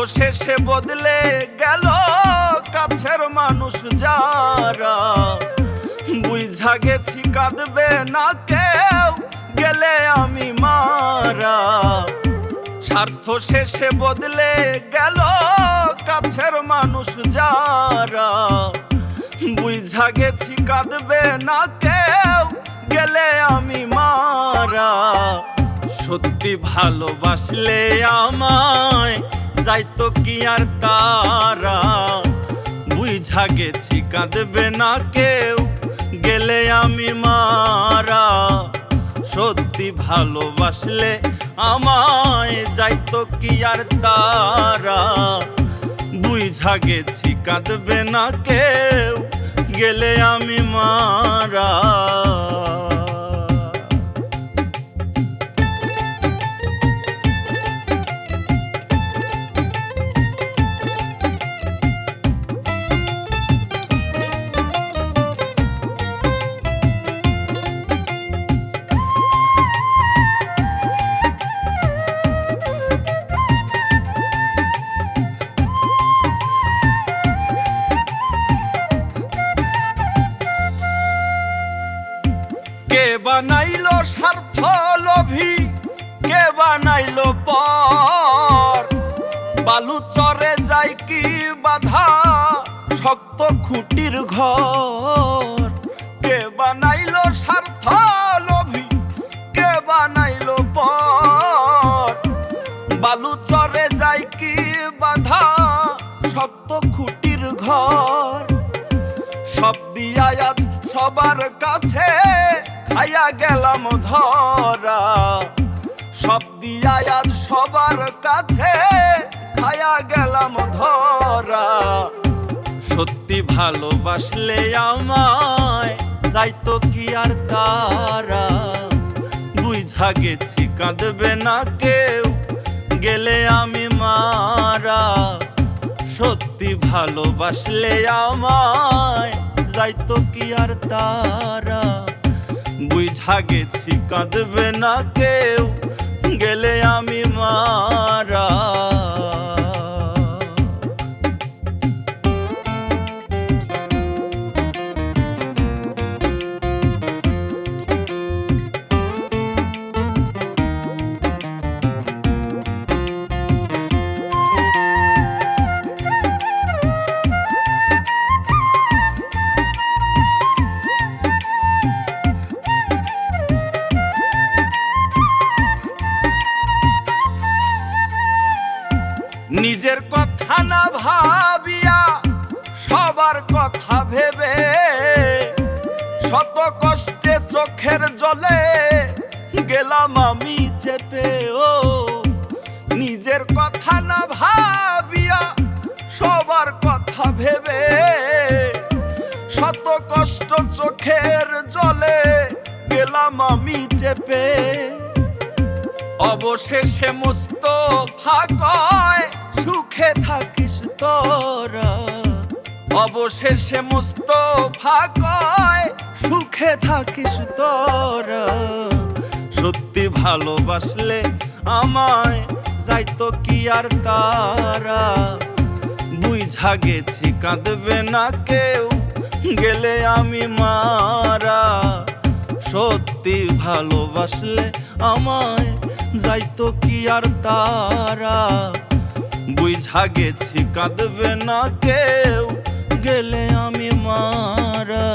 অবশেষে বদলে গেল কাছের মানুষ যারা, বুঝা গেছি কাঁদবে না কেউ গেলে আমি মারা। স্বার্থ শেষে বদলে গেল কাছের মানুষ যারা, বুঝা গেছি কাঁদবে না কেউ গেলে আমি মারা। সত্যি ভালোবাসলে আমায় যাইতো কি আর তারা, বুঝা গেছি কাঁদবে না কেউ গেলে আমি মারা। সত্যি ভালোবাসলে আমায় যাইতো কি আর তারা, বুঝা গেছি কাঁদবে না কেউ গেলে আমি মারা। কে বানাইলো স্বার্থ লোভী, কে বানাইলো পর, বালু চরে যায় কি বাধা শক্ত খুঁটির ঘর। কে বানাইলো স্বার্থ লোভী, কে বানাইলো পর, বালু চরে যায় কি বাধা শক্ত খুঁটির ঘর। সব দিয়া আজ সবার কাছে খাইয়া গেলাম ধরা, সব দিয়া আজ সবার কাছে খাইয়া গেলাম ধরা। সত্যি ভালোবাসলে আমায় যাইতো কি আর তারা, বুঝা গেছি কাঁদবে না কেউ গেলে আমি মারা। সত্যি ভালোবাসলে আমায় যাইতো কি আর তারা, বুঝা গেছি কাঁদবে না কেউ গেলে আমি মারা। নিজের কথা না ভাবিয়া সবার কথা ভেবে, শত কষ্টে চোখের জলে গেলাম আমি চেপে। ও নিজের কথা না ভাবিয়া সবার কথা ভেবে, শত কষ্ট চোখের জলে গেলাম আমি চেপে। অবশেষে মুস্তফা কয় সুখে থাকিস তোরা, অবশেষে মুস্তফা কয় সুখে থাকিস তোরা। সত্যি ভালোবাসলে আমায় যাইতো কি আর তারা, বুঝা গেছি কাঁদবে না কেউ গেলে আমি মারা। সত্যি ভালোবাসলে আমায় যাইতো কি আর তারা, বুঝা গেছি কাঁদবে না কেউ গেলে আমি মারা।